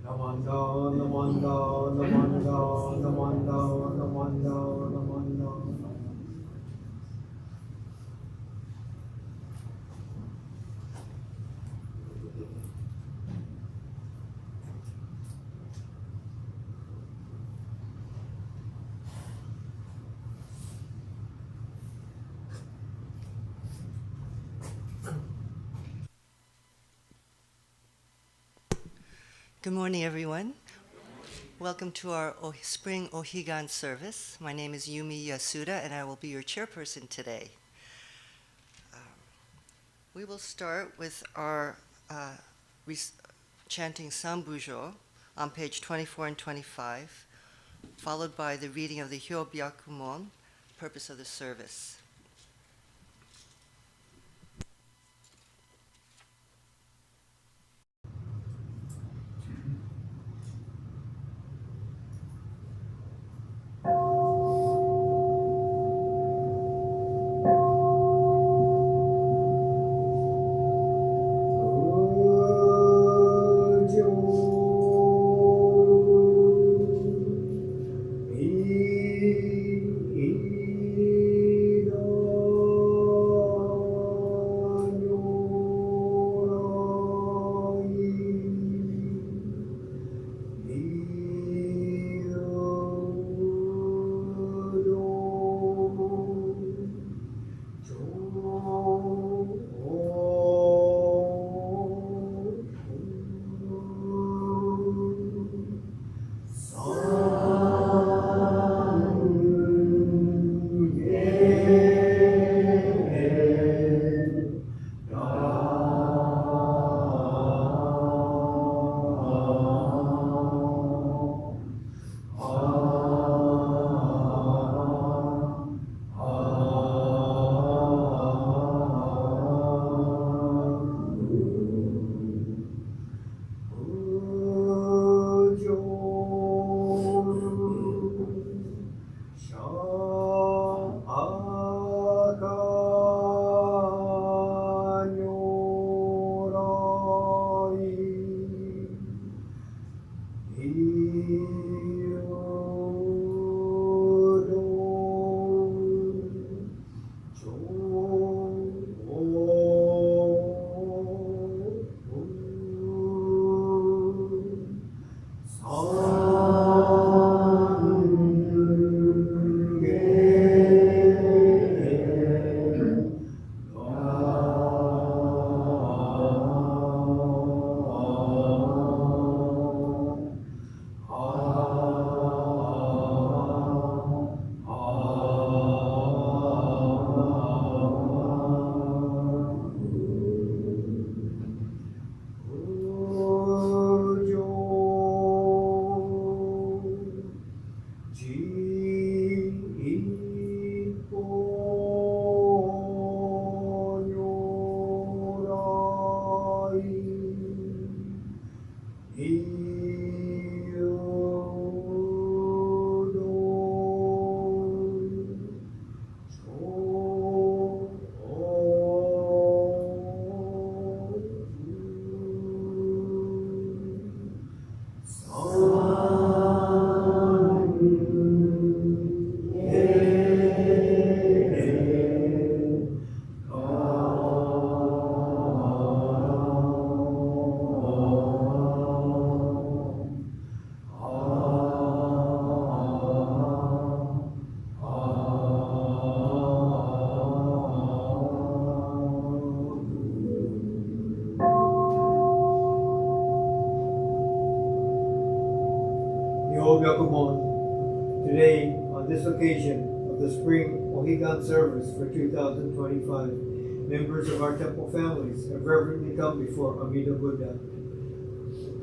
Namanda, namanda, namanda, namanda, namanda, namanda. Good morning, everyone. Welcome to our Spring Ohigan Service. My name is Yumi Yasuda, and I will be your chairperson today. We will start with our chanting Sambujo on page 24 and 25, followed by the reading of the Hyobyakumon, purpose of the service. Today, on this occasion of the Spring Ohigan Service for 2025, members of our temple families have reverently come before Amida Buddha.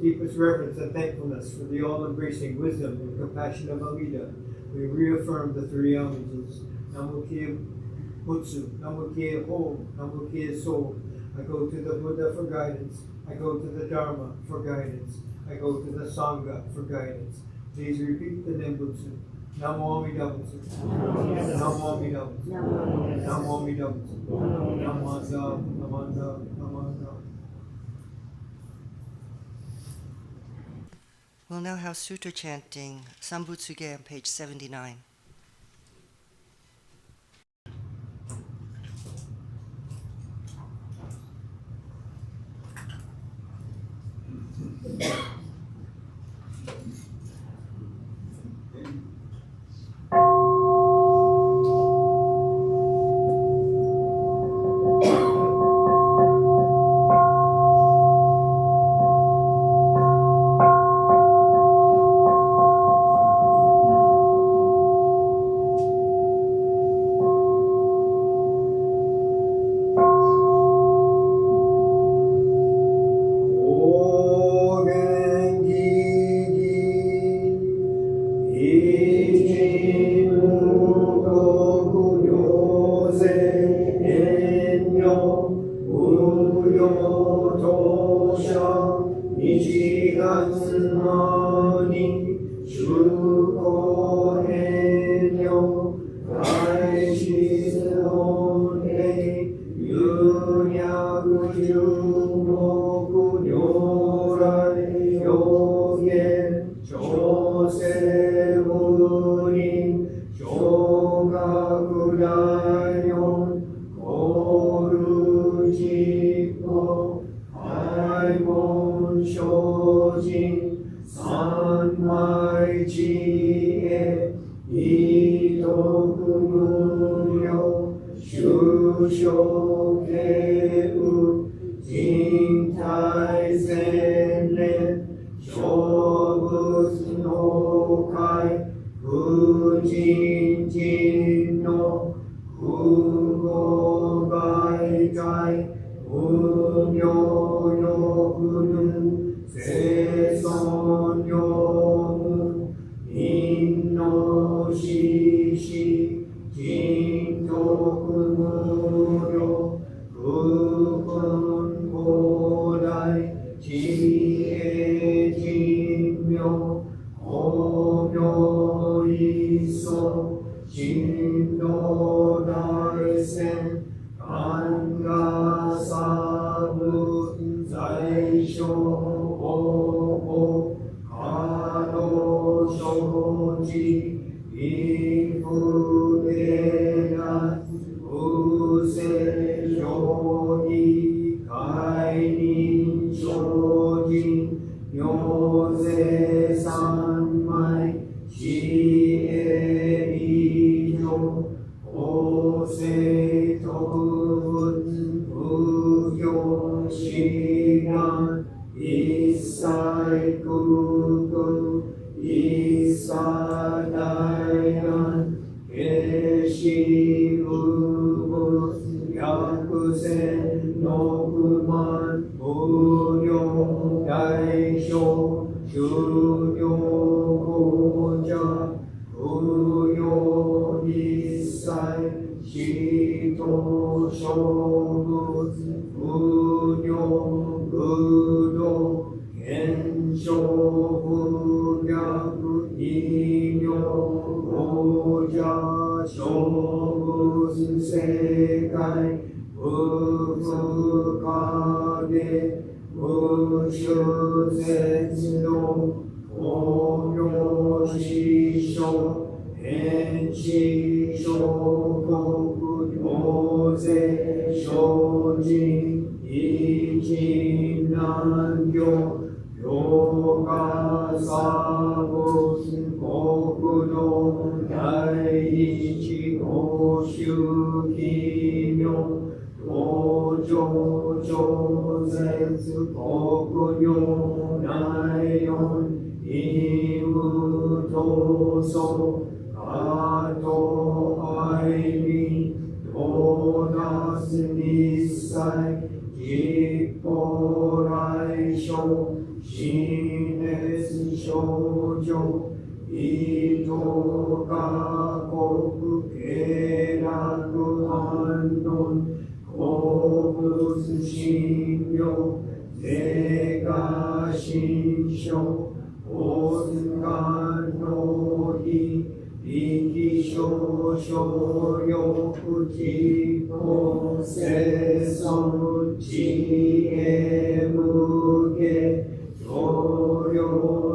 Deepest reverence and thankfulness for the all-embracing wisdom and compassion of Amida, we reaffirm the three homages. Namu Kie Butsu, Namu Kie Ho, Namu Kie So. I go to the Buddha for guidance. I go to the Dharma for guidance. I go to the Sangha for guidance. Please repeat the Nembutsu. Namo Amida Butsu. Namo Amida Butsu. Namo Amida Butsu. Namanda, Namanda, Namanda. We'll now have Sutra Chanting, Nembutsu Ge on page 79.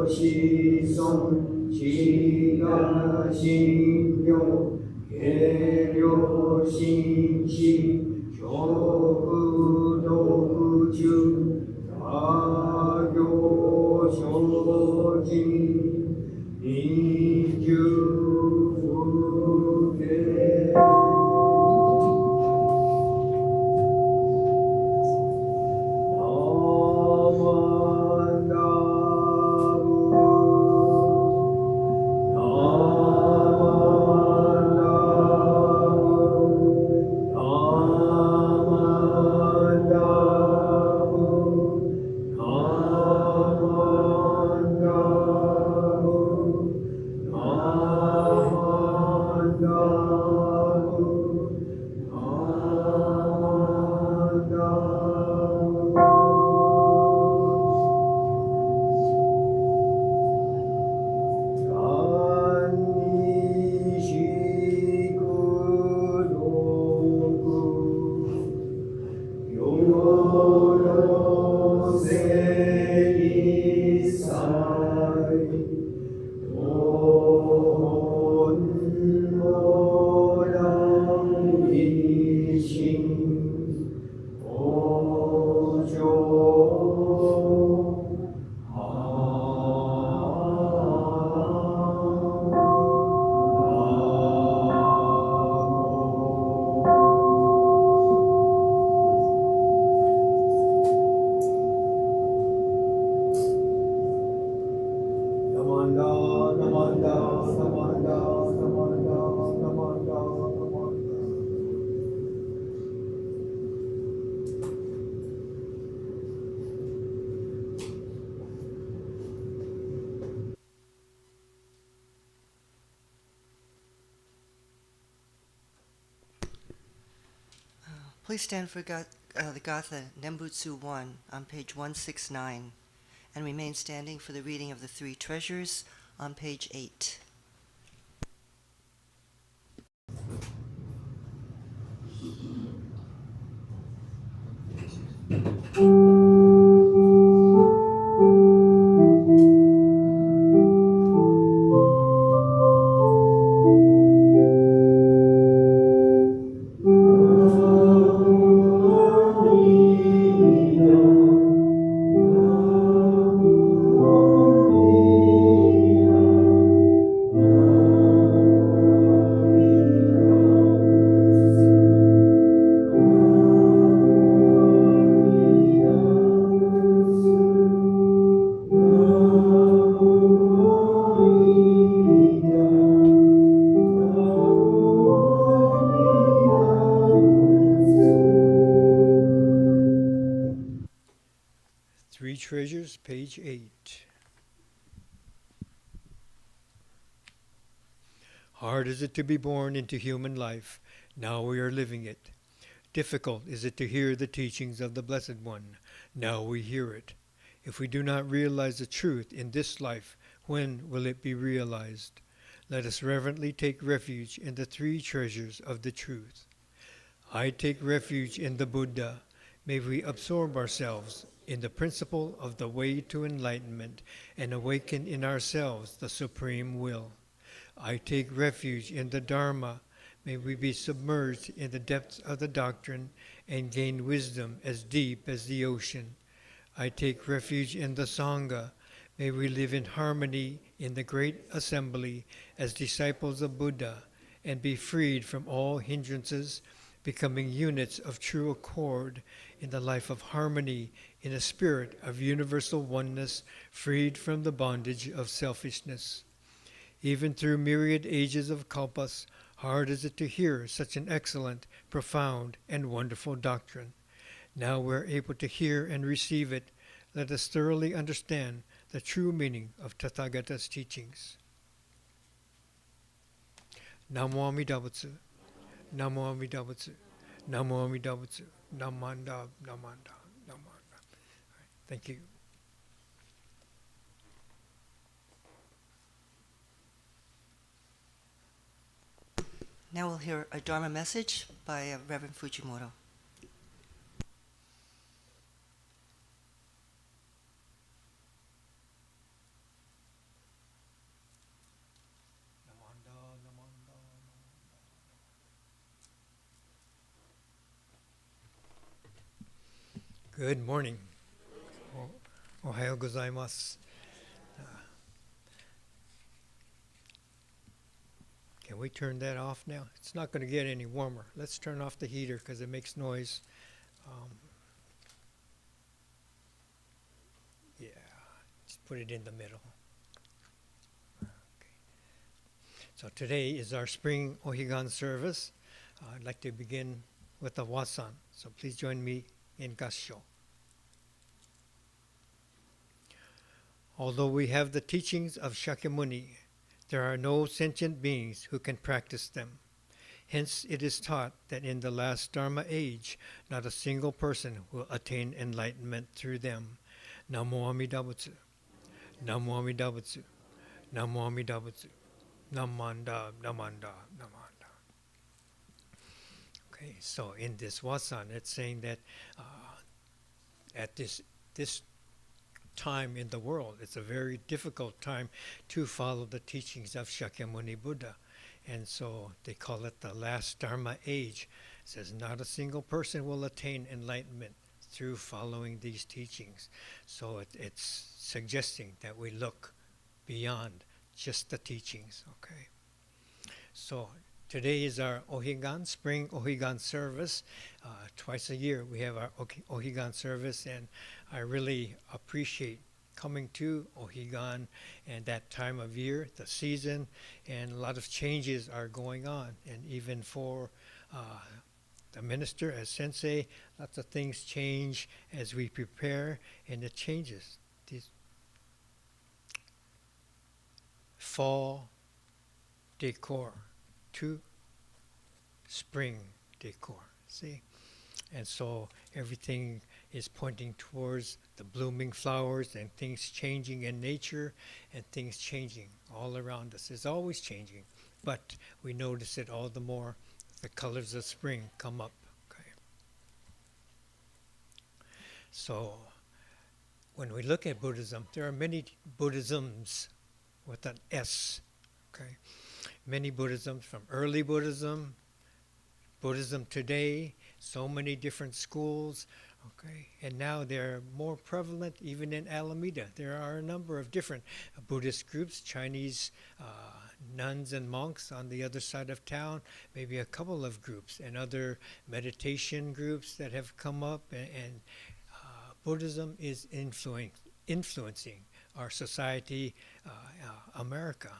shi son shi ga shin ryo ge ryo shin shi shoku doku chu ga gyo shoji ni ju fu ge. Please stand for the Gatha Nembutsu I on page 169 and remain standing for the reading of the three treasures on page 8. Three Treasures, page 8. Hard is it to be born into human life. Now we are living it. Difficult is it to hear the teachings of the Blessed One. Now we hear it. If we do not realize the truth in this life, when will it be realized? Let us reverently take refuge in the three treasures of the truth. I take refuge in the Buddha. May we absorb ourselves in the principle of the way to enlightenment and awaken in ourselves the supreme will. I take refuge in the Dharma. May we be submerged in the depths of the doctrine and gain wisdom as deep as the ocean. I take refuge in the Sangha. May we live in harmony in the great assembly as disciples of Buddha and be freed from all hindrances, becoming units of true accord in the life of harmony in a spirit of universal oneness, freed from the bondage of selfishness. Even through myriad ages of kalpas, hard is it to hear such an excellent, profound, and wonderful doctrine. Now we are able to hear and receive it. Let us thoroughly understand the true meaning of Tathagata's teachings. Namo Amida Butsu. Namo Amida Butsu. Namo Amida Butsu. Namanda, Namanda, Namanda. Thank you. Now we'll hear a Dharma message by Reverend Fujimoto. Good morning. Ohayo gozaimasu. Can we turn that off now? It's not going to get any warmer. Let's turn off the heater because it makes noise. Yeah, just put it in the middle. Okay. So today is our Spring Ohigan Service. I'd like to begin with the Wasan. So please join me in Gassho. Although we have the teachings of Shakyamuni, there are no sentient beings who can practice them. Hence, it is taught that in the last Dharma age, not a single person will attain enlightenment through them. Namo Amida Butsu. Namo Amida Butsu. Namo Amida Butsu. Namanda, Namanda, Namanda. Okay, so in this Wasan, it's saying that at this time in the world, it's a very difficult time to follow the teachings of Shakyamuni Buddha. And so they call it the last Dharma age. It says not a single person will attain enlightenment through following these teachings. So it's suggesting that we look beyond just the teachings, okay? So today is our Ohigan, Spring Ohigan Service. Twice a year we have our Ohigan Service, and I really appreciate coming to Ohigan and that time of year, the season, and a lot of changes are going on. And even for the minister as sensei, lots of things change as we prepare, and it changes. These fall decor to spring decor, see? And so everything is pointing towards the blooming flowers and things changing in nature and things changing all around us. It's always changing, but we notice it all the more. The colors of spring come up. Okay. So when we look at Buddhism, there are many Buddhisms with an S. Okay. Many Buddhisms, from early Buddhism, Buddhism today, so many different schools, okay, and now they're more prevalent even in Alameda. There are a number of different Buddhist groups, Chinese nuns and monks on the other side of town, maybe a couple of groups, and other meditation groups that have come up, and Buddhism is influencing our society, America.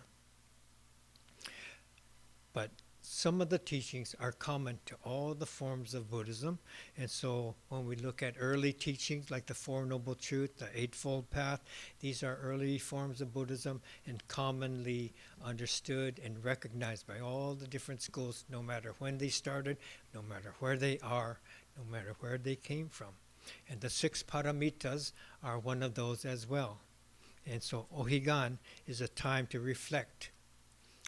But some of the teachings are common to all the forms of Buddhism, and so when we look at early teachings like the Four Noble Truths, the Eightfold Path, these are early forms of Buddhism and commonly understood and recognized by all the different schools, no matter when they started, no matter where they are, no matter where they came from. And the 6 Paramitas are one of those as well. And so Ohigan is a time to reflect.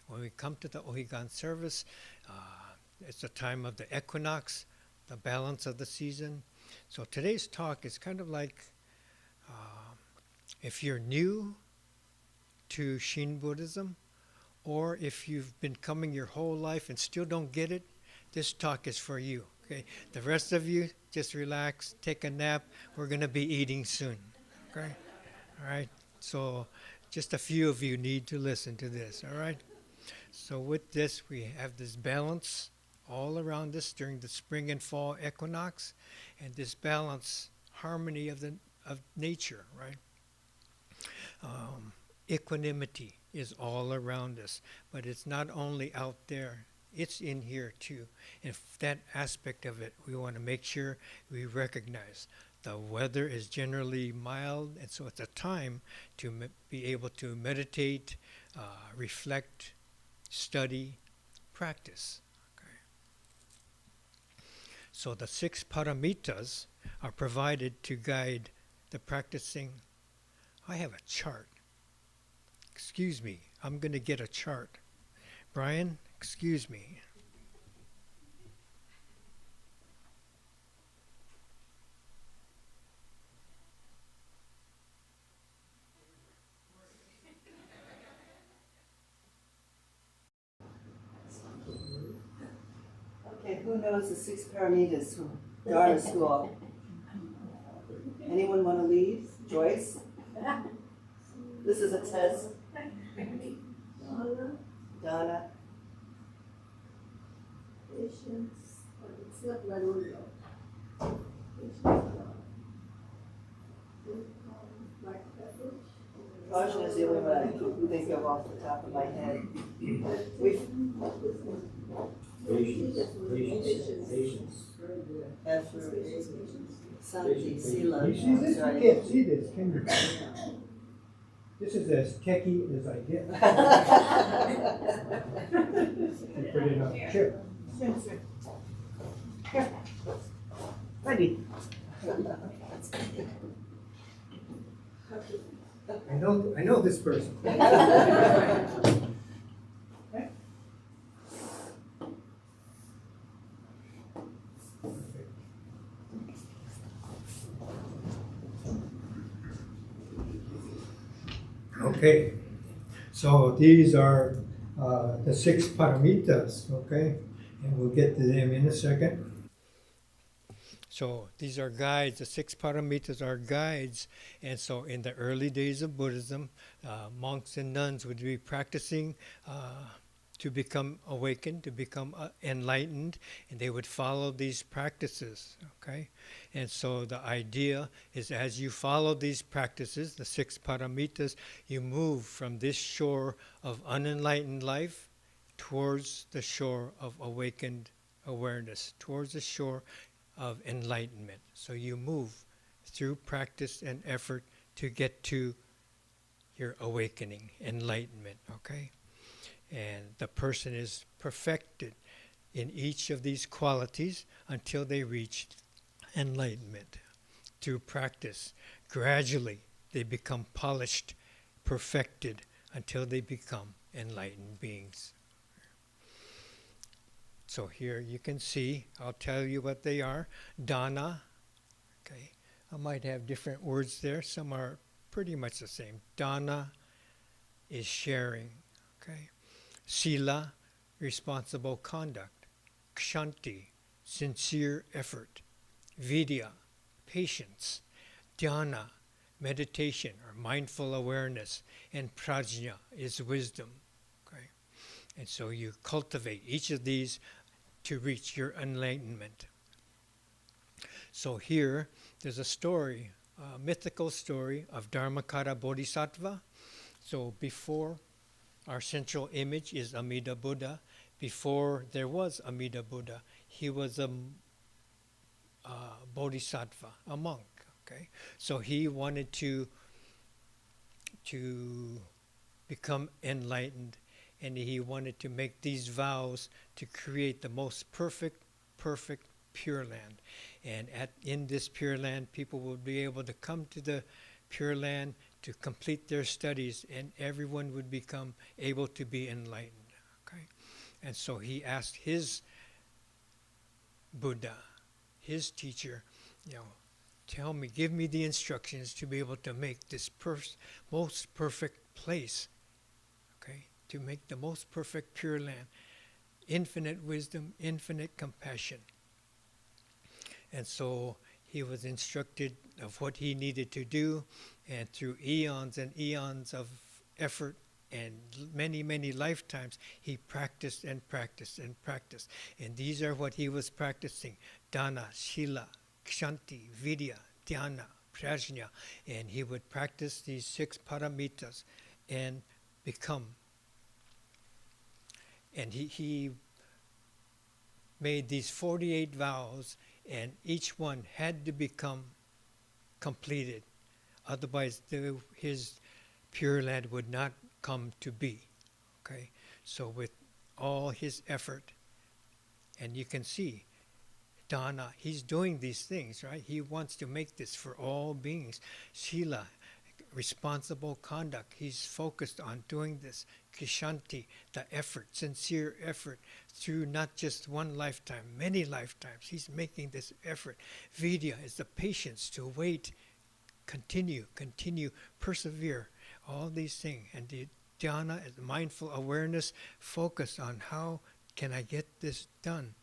When we come to the Ohigan service, it's a time of the equinox, the balance of the season. So today's talk is kind of like if you're new to Shin Buddhism, or if you've been coming your whole life and still don't get it, this talk is for you. Okay, the rest of you, just relax, take a nap. We're going to be eating soon. Okay, all right. So just a few of you need to listen to this. All right. So with this, we have this balance all around us during the spring and fall equinox, and this balance, harmony of nature, right? Equanimity is all around us, but it's not only out there, it's in here too. And that aspect of it, we want to make sure we recognize. The weather is generally mild, and so it's a time to be able to meditate, reflect, study, practice. Okay. So the 6 paramitas are provided to guide the practicing. I have a chart. Excuse me, I'm going to get a chart. Brian, excuse me. Okay, who knows the 6 Paramitas from Dharma school? Anyone want to lead? Joyce? This is a test. Donna? Patience. It's not Larulo. Rajna is the only one I can think of off the top of my head. Patience. Effort, Santi, Sila. You see this? You can't see this, can you? This is as techy as I get. You put it on the chip. Ready. I know this person. Okay, so these are the 6 paramitas, okay? And we'll get to them in a second. So these are guides, the 6 paramitas are guides. And so in the early days of Buddhism, monks and nuns would be practicing to become awakened, to become enlightened, and they would follow these practices, okay? And so the idea is as you follow these practices, the 6 paramitas, you move from this shore of unenlightened life towards the shore of awakened awareness, towards the shore of enlightenment. So you move through practice and effort to get to your awakening, enlightenment, okay? And the person is perfected in each of these qualities until they reach enlightenment. Through practice, gradually they become polished, perfected, until they become enlightened beings. So here you can see, I'll tell you what they are. Dana, okay, I might have different words there. Some are pretty much the same. Dana is sharing, okay. Sila, responsible conduct. Kshanti, sincere effort. Vidya, patience. Dhyana, meditation or mindful awareness. And prajna is wisdom. Okay? And so you cultivate each of these to reach your enlightenment. So here, there's a story, a mythical story of Dharmakara Bodhisattva. So before, our central image is Amida Buddha. Before there was Amida Buddha, he was a bodhisattva, a monk. Okay, so he wanted to become enlightened, and he wanted to make these vows to create the most perfect Pure Land. And in this Pure Land, people will be able to come to the Pure Land to complete their studies, and everyone would become able to be enlightened. Okay, and so he asked his Buddha, his teacher, tell me, give me the instructions to be able to make this most perfect place. Okay, to make the most perfect Pure Land, infinite wisdom, infinite compassion. And so he was instructed of what he needed to do, and through eons and eons of effort and many lifetimes, he practiced and practiced and practiced. And these are what he was practicing: Dana, Shila, Kshanti, Vidya, Dhyana, Prajna. And he would practice these 6 paramitas and become. And he made these 48 vows, and each one had to become completed. Otherwise, his Pure Land would not come to be. Okay, so with all his effort, and you can see, Dana, he's doing these things, right? He wants to make this for all beings. Shila, responsible conduct. He's focused on doing this. Kshanti, the effort, sincere effort, through not just one lifetime, many lifetimes. He's making this effort. Vidya is the patience to wait, continue, persevere, all these things. And the Dhyana is mindful awareness, focus on how can I get this done.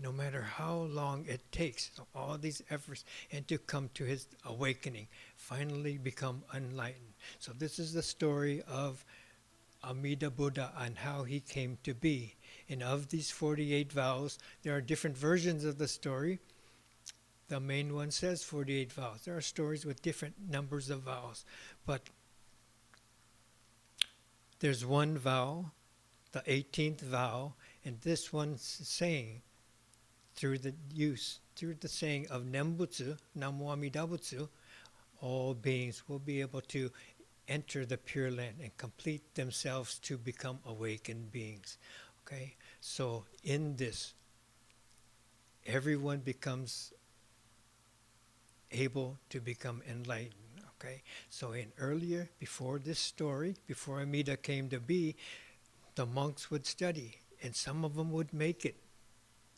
no matter how long it takes, so all these efforts, and to come to his awakening, finally become enlightened. So this is the story of Amida Buddha and how he came to be. And of these 48 vows, there are different versions of the story. The main one says 48 vows. There are stories with different numbers of vows. But there's one vow, the 18th vow, and this one's saying, through the saying of Nembutsu, Namo Amida Butsu, all beings will be able to enter the Pure Land and complete themselves to become awakened beings. Okay? So in this, everyone becomes able to become enlightened. Okay? So in earlier, before this story, before Amida came to be, the monks would study, and some of them would make it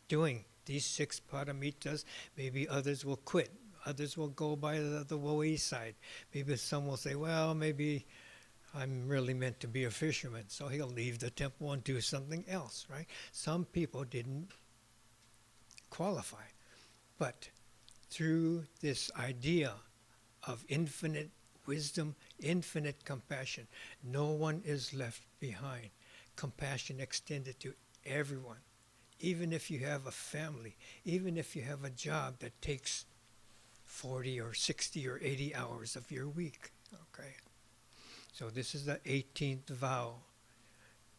doing these 6 paramitas. Maybe others will quit. Others will go by the wayside. Maybe some will say, well, maybe I'm really meant to be a fisherman, so he'll leave the temple and do something else, right? Some people didn't qualify. But through this idea of infinite wisdom, infinite compassion, no one is left behind. Compassion extended to everyone. Even if you have a family, even if you have a job that takes 40 or 60 or 80 hours of your week. Okay. So this is the 18th vow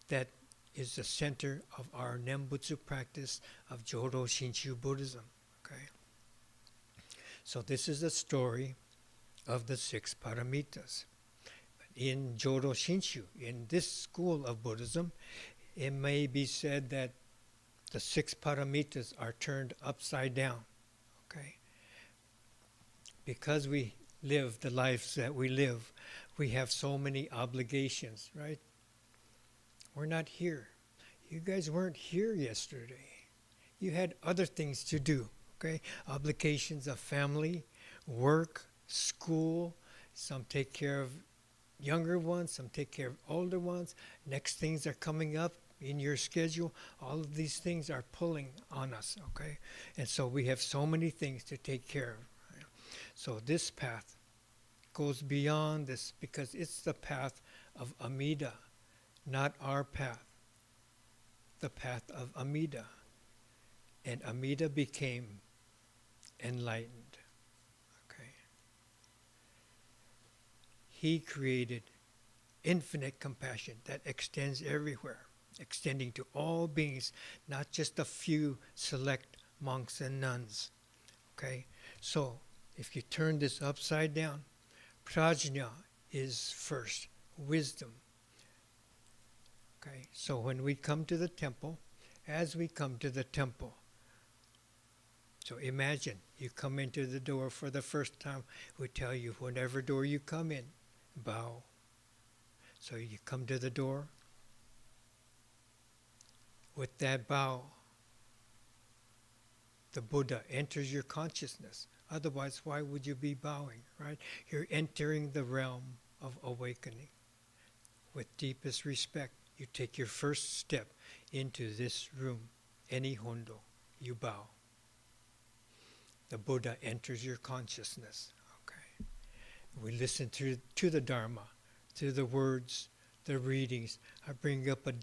that is the center of our Nembutsu practice of Jodo Shinshu Buddhism. Okay. So this is the story of the 6 paramitas. In Jodo Shinshu, in this school of Buddhism, it may be said that the 6 paramitas are turned upside down. Okay. Because we live the lives that we live, we have so many obligations, right? We're not here. You guys weren't here yesterday. You had other things to do, okay? Obligations of family, work, school. Some take care of younger ones, some take care of older ones. Next things are coming up in your schedule. All of these things are pulling on us, okay? And so we have so many things to take care of. So this path goes beyond this because it's the path of Amida, not our path. The path of Amida. And Amida became enlightened. Okay. He created infinite compassion that extends everywhere, extending to all beings, not just a few select monks and nuns. Okay? So if you turn this upside down, prajna is first, wisdom. Okay, so when we come to the temple, as we come to the temple, so imagine you come into the door for the first time, we tell you whatever door you come in, bow. So you come to the door, with that bow, the Buddha enters your consciousness. Otherwise, why would you be bowing, right? You're entering the realm of awakening. With deepest respect, you take your first step into this room, any hondo, you bow. The Buddha enters your consciousness. Okay. We listen to the Dharma, to the words, the readings. I bring up a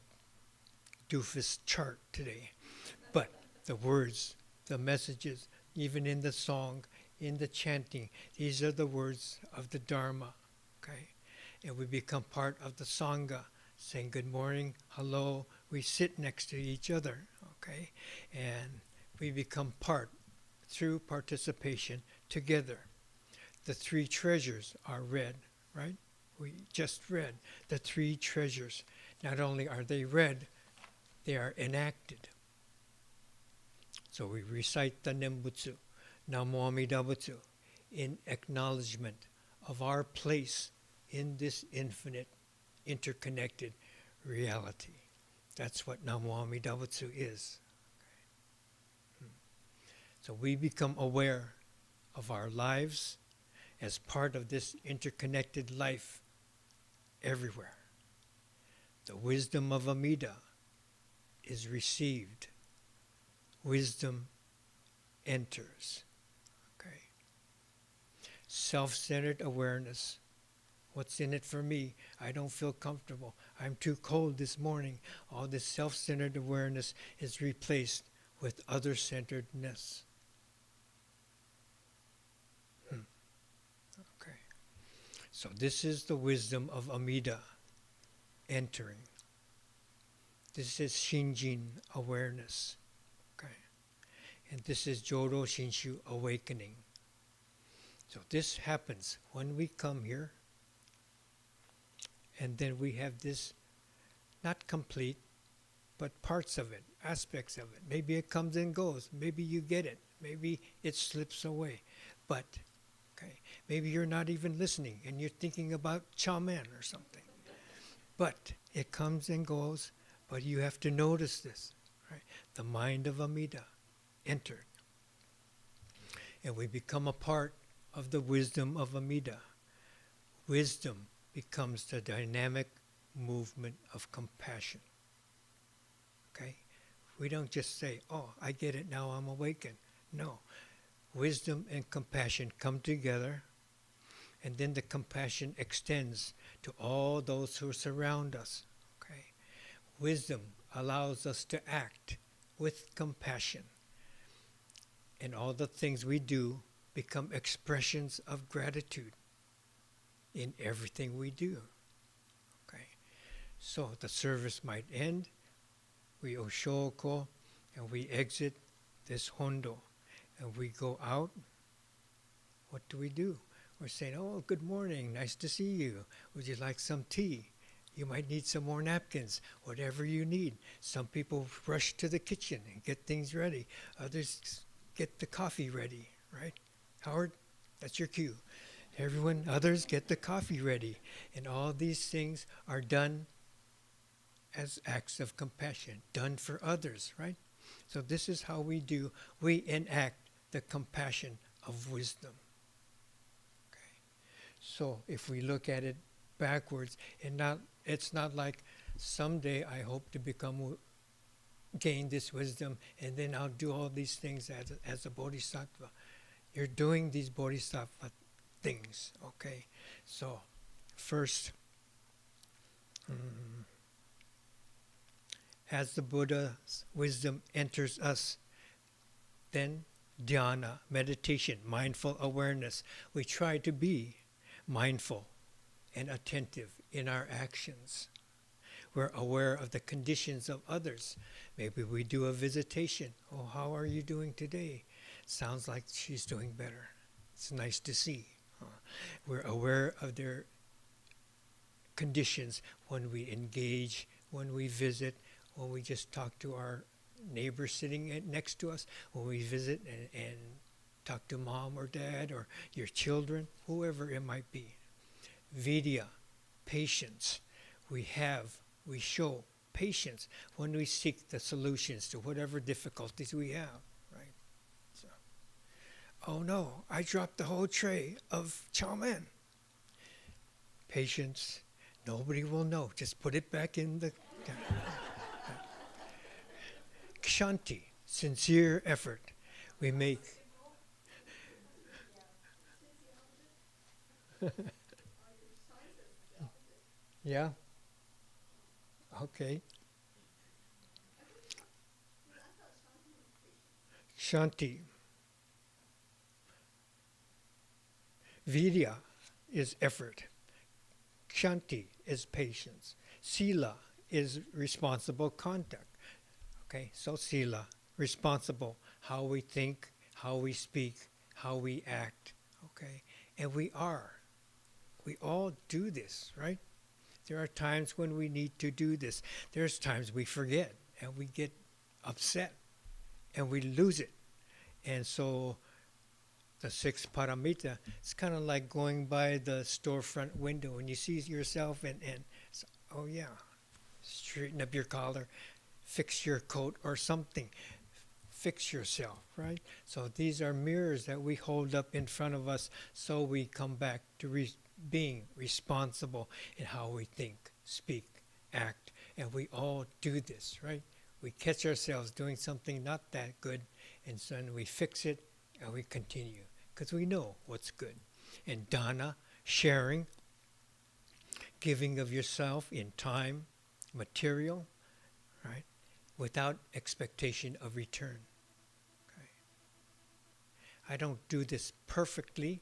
doofus chart today, but the words, the messages, even in the song, in the chanting, these are the words of the Dharma, okay? And we become part of the Sangha, saying good morning, hello, we sit next to each other, okay? And we become part through participation together. The 3 treasures are read, right? We just read the 3 treasures. Not only are they read, they are enacted. So we recite the Nembutsu, Namo Amida Butsu, in acknowledgement of our place in this infinite, interconnected reality. That's what Namo Amida Butsu is. Okay. So we become aware of our lives as part of this interconnected life everywhere. The wisdom of Amida is received wisdom enters. Okay. Self-centered awareness. What's in it for me? I don't feel comfortable. I'm too cold this morning. All this self-centered awareness is replaced with other-centeredness. Okay. So this is the wisdom of Amida entering. This is Shinjin awareness. Okay. And this is Jodo Shinshu awakening. So this happens when we come here, and then we have this, not complete, but parts of it, aspects of it. Maybe it comes and goes. Maybe you get it. Maybe it slips away. But, okay, maybe you're not even listening and you're thinking about Chaman or something. But it comes and goes, but you have to notice this, right? The mind of Amida entered. And we become a part of the wisdom of Amida. Wisdom becomes the dynamic movement of compassion. Okay? We don't just say, oh, I get it, now I'm awakened. No. Wisdom and compassion come together, and then the compassion extends to all those who surround us. Okay? Wisdom allows us to act with compassion, and all the things we do become expressions of gratitude in everything we do. Okay? So the service might end, we oshoko, and we exit this hondo, and we go out. What do? We're saying, oh, good morning, nice to see you. Would you like some tea? You might need some more napkins, whatever you need. Some people rush to the kitchen and get things ready. Others get the coffee ready, right? Howard, that's your cue. Everyone, others get the coffee ready. And all these things are done as acts of compassion, done for others, right? So this is how we enact the compassion of wisdom. Okay. So if we look at it backwards, it's not like someday I hope to gain this wisdom and then I'll do all these things as a bodhisattva. You're doing these bodhisattva things, okay? So first, as the Buddha's wisdom enters us, then dhyana, meditation, mindful awareness. We try to be mindful and attentive in our actions. We're aware of the conditions of others. Maybe we do a visitation. Oh, how are you doing today? Sounds like she's doing better. It's nice to see. We're aware of their conditions when we engage, when we visit, when we just talk to our neighbor sitting next to us, when we visit and talk to mom or dad or your children, whoever it might be. Vidya, patience. We show patience when we seek the solutions to whatever difficulties we have, right? So, oh no, I dropped the whole tray of chow mein. Patience, nobody will know. Just put it back in the... Kshanti, sincere effort. We make... Yeah? Okay. Shanti. Virya is effort. Kshanti is patience. Sila is responsible conduct. Okay, so sila, responsible, how we think, how we speak, how we act. Okay, and we all do this, right? There are times when we need to do this. There's times we forget and we get upset and we lose it. And so the sixth paramita, it's kind of like going by the storefront window and you see yourself and so, oh yeah, straighten up your collar, fix your coat or something. Fix yourself, right? So these are mirrors that we hold up in front of us so we come back to being responsible in how we think, speak, act. And we all do this, right? We catch ourselves doing something not that good, and so then we fix it and we continue because we know what's good. And dana, sharing, giving of yourself in time, material, right, without expectation of return. Okay. I don't do this perfectly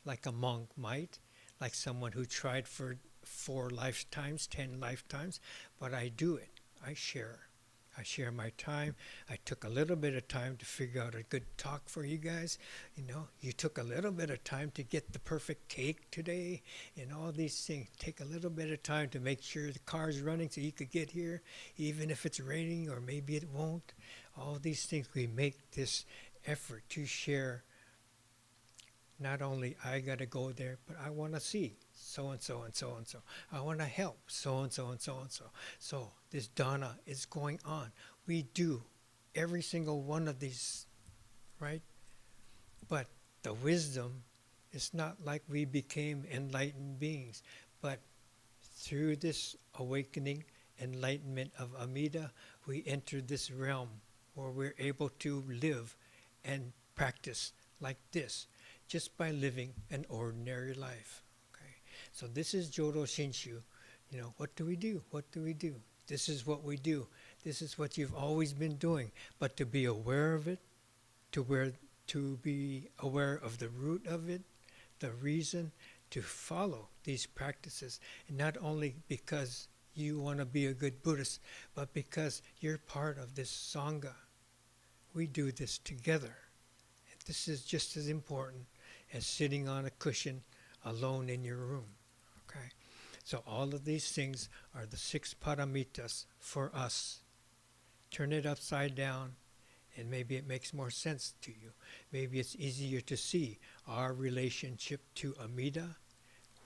like a monk might, like someone who tried for 4 lifetimes, 10 lifetimes, but I do it. I share. I share my time. I took a little bit of time to figure out a good talk for you guys. You know, you took a little bit of time to get the perfect cake today and all these things. Take a little bit of time to make sure the car's running so you could get here, even if it's raining or maybe it won't. All these things, we make this effort to share. Not only I got to go there, but I want to see so-and-so and so-and-so. I want to help so-and-so and so-and-so. So this dana is going on. We do every single one of these, right? But the wisdom is not like we became enlightened beings, but through this awakening, enlightenment of Amida, we entered this realm where we're able to live and practice like this, just by living an ordinary life. Okay, so this is Jodo Shinshu. You know, what do we do? What do we do? This is what we do. This is what you've always been doing. But to be aware of it, to be aware of the root of it, the reason, to follow these practices, and not only because you want to be a good Buddhist, but because you're part of this Sangha. We do this together. This is just as important as sitting on a cushion alone in your room. Okay? So all of these things are the 6 paramitas for us. Turn it upside down, and maybe it makes more sense to you. Maybe it's easier to see our relationship to Amida,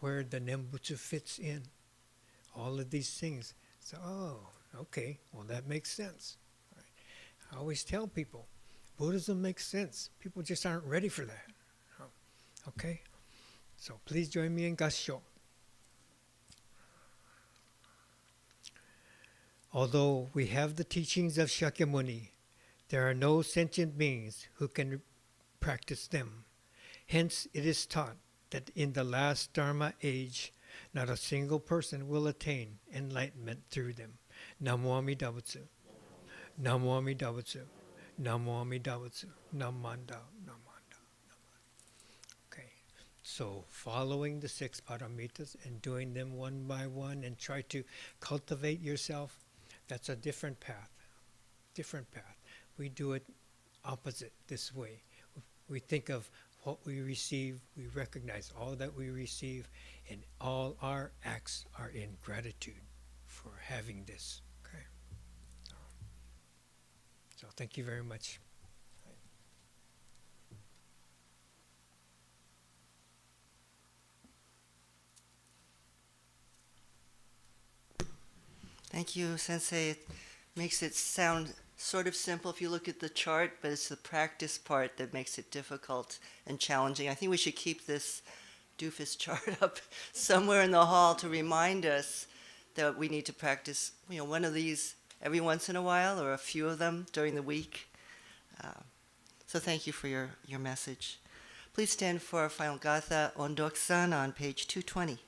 where the Nembutsu fits in. All of these things. So, oh, okay, well that makes sense. Right? I always tell people, Buddhism makes sense. People just aren't ready for that. Okay? So please join me in Gassho. Although we have the teachings of Shakyamuni, there are no sentient beings who can practice them. Hence, it is taught that in the last Dharma age, not a single person will attain enlightenment through them. Namo Amida Butsu. Namo Amida Butsu. Namo Amida Butsu. Namanda. Namanda. Okay. So following the 6 paramitas and doing them one by one and try to cultivate yourself, that's a different path. Different path. We do it opposite this way. We think of what we receive, we recognize all that we receive, and all our acts are in gratitude for having this. Okay. So thank you very much. Thank you, Sensei. It makes it sound sort of simple if you look at the chart, but it's the practice part that makes it difficult and challenging. I think we should keep this doofus chart up somewhere in the hall to remind us that we need to practice, one of these every once in a while or a few of them during the week. So thank you for your message. Please stand for our final Gatha, Ondokusan, on page 220.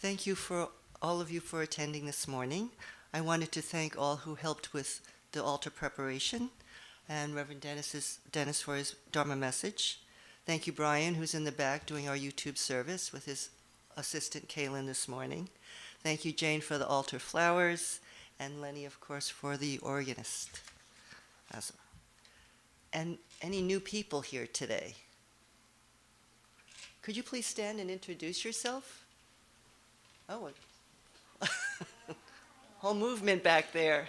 Thank you for all of you for attending this morning. I wanted to thank all who helped with the altar preparation, and Reverend Dennis for his Dharma message. Thank you, Brian, who's in the back doing our YouTube service with his assistant, Kaylin, this morning. Thank you, Jane, for the altar flowers, and Lenny, of course, for the organist. And any new people here today? Could you please stand and introduce yourself? Oh, a whole movement back there.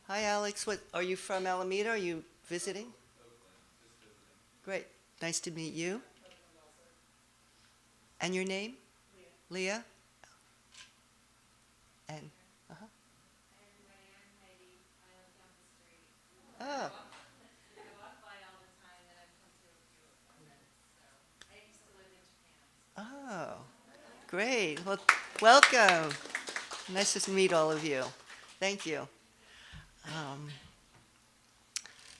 Hi, Alex. What are you from Alameda? Are you visiting? Great. Nice to meet you. And your name? Leah. And oh. Oh, great. Well, welcome. Nice to meet all of you. Thank you.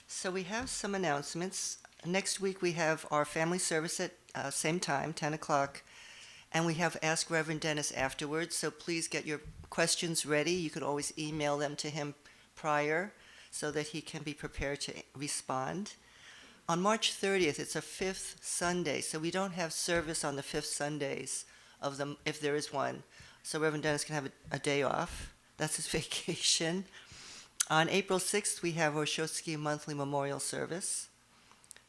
So we have some announcements. Next week we have our family service at same time, 10 o'clock, and we have Ask Reverend Dennis afterwards, so please get your questions ready. You could always email them to him prior so that he can be prepared to respond. On March 30th, it's a fifth Sunday, so we don't have service on the fifth Sundays of them, if there is one. So Reverend Dennis can have a day off. That's his vacation. On April 6th, we have our Shotsuki monthly memorial service.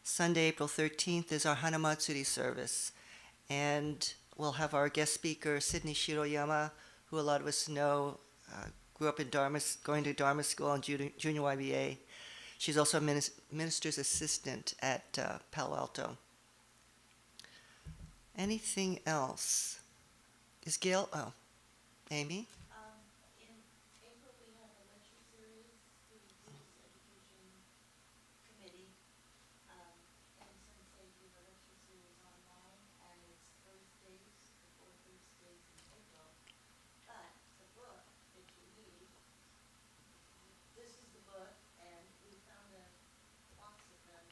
Sunday, April 13th, is our Hanamatsuri service. And we'll have our guest speaker, Sydney Shiroyama, who a lot of us know, grew up in going to Dharma school and junior YBA. She's also a minister's assistant at Palo Alto. Anything else? Is Gail? Oh, Amy? In April, we have a lecture series through the Buddhist Education Committee. And since they do the lecture series online, and it's Thursdays, the 4 Thursdays in April. But the book that you need, this is the book, and we found a box of them.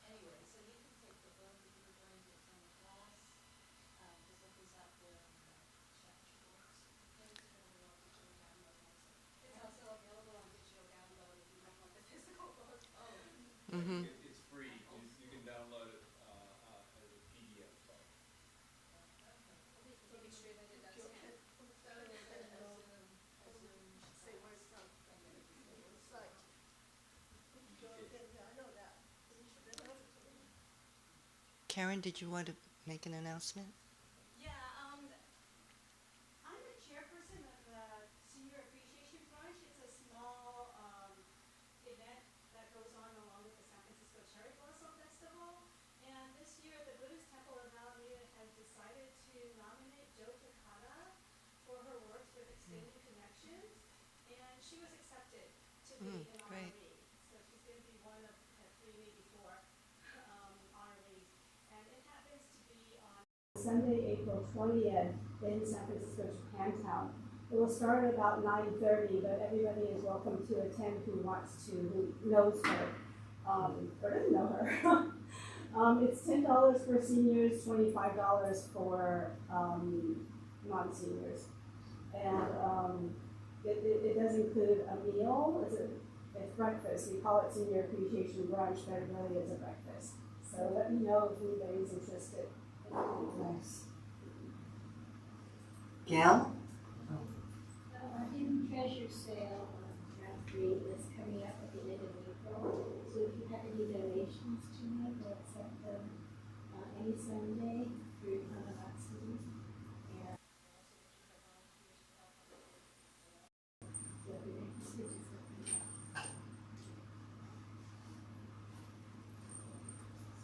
Anyway, so you can take the book if you're going to attend the class. Just look this up there on the chat boards. It's also available on digital download if you don't want the physical book. Oh. Mm-hmm. It's free. You can download it as a PDF file. Take it straight into that scan. Say where it's from. Site. I know that. Karen, did you want to make an announcement? Yeah, I'm the chairperson of the Senior Appreciation Brunch. It's a small event that goes on along with the San Francisco Cherry Blossom Festival. And this year, the Buddhist Temple of Alameda has decided to nominate Jo Takada for her works with extended connections. And she was accepted to be an great. honoree. So she's going to be one of the 3, maybe 4 honorees. And it happens to be on Sunday, April 20th in San Francisco, Japantown. It will start at about 9:30, but everybody is welcome to attend who wants to, who knows her, or doesn't know her. It's $10 for seniors, $25 for non-seniors. And it does include a meal. It's breakfast. We call it Senior Appreciation Brunch, but it really is a breakfast. So let me know if anybody's interested. Nice. Gail? Our Hidden Treasure Sale on round 3 is coming up at the end of April. So if you have any donations to me, we'll accept them any Sunday through Hanamatsuri. And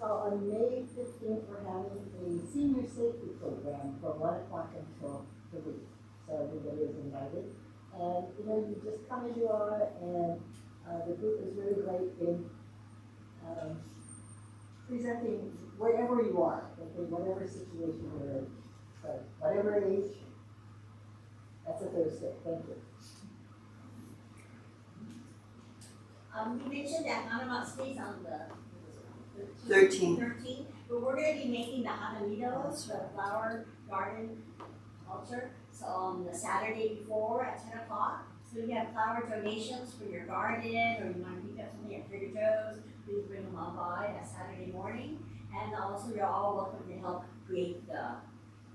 So on May 15th, we're having a senior safety program from 1 o'clock until 3. So everybody is invited. And, you just come as you are, and the group is really great in presenting wherever you are, in whatever situation you're in. So whatever age, that's a Thursday. Thank you. you mentioned that Hanamatsuri is on the 13. 13. But we're going to be making the hanamitos, the flower garden culture, so on the Saturday before at 10 o'clock. So if you have flower donations for your garden, or you want to pick up something at Trader Joe's, please bring them on by that Saturday morning. And also, you're all welcome to help create the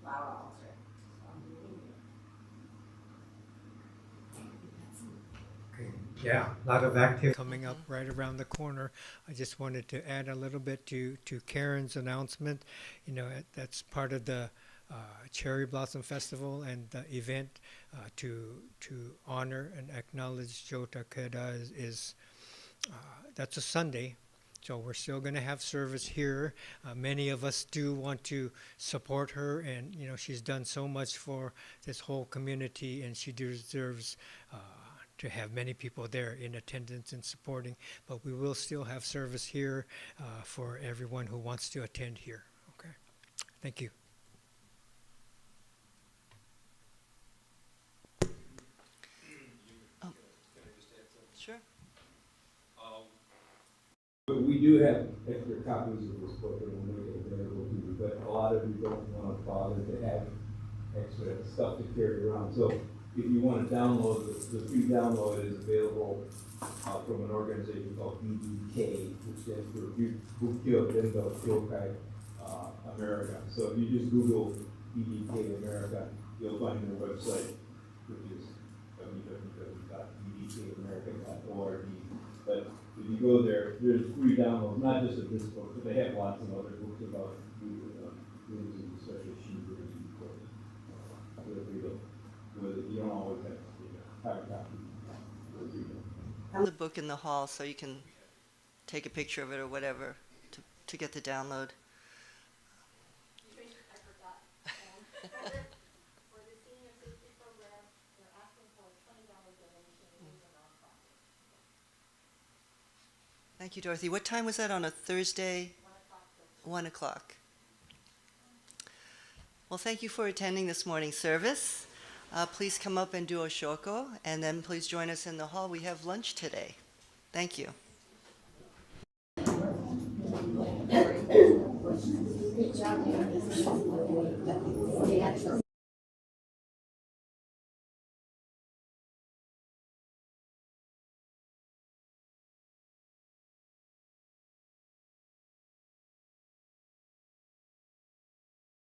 flower altar. Okay. Yeah, a lot of activity coming up right around the corner. I just wanted to add a little bit to Karen's announcement. You know, that's part of the Cherry Blossom Festival and the event to honor and acknowledge Joe Takeda is that's a Sunday. So we're still going to have service here. Many of us do want to support her, and you know she's done so much for this whole community, and she deserves to have many people there in attendance and supporting. But we will still have service here for everyone who wants to attend here. Okay, thank you. Sure. But we do have extra copies of this book and we'll make it available to you, but a lot of you don't want to bother to have extra stuff to carry around. So if you want to download, the free download is available from an organization called BDK, which stands for Bukyo Dendo Kyokai America. So if you just Google BDK America, you'll find their website, which is www.bdkamerica.org. But if you go there, there's free downloads, not just of this book, but they have lots of other books about religion, especially Shinto and you don't always have to have a copy. The book in the hall so you can take a picture of it or whatever to get the download. I forgot. For the senior safety program, they're asking for a $20 donation. It is a nonprofit. Thank you, Dorothy. What time was that on a Thursday? 1 o'clock. 1 o'clock. Well, thank you for attending this morning's service. Please come up and do a shoko, and then please join us in the hall. We have lunch today. Thank you. Good job,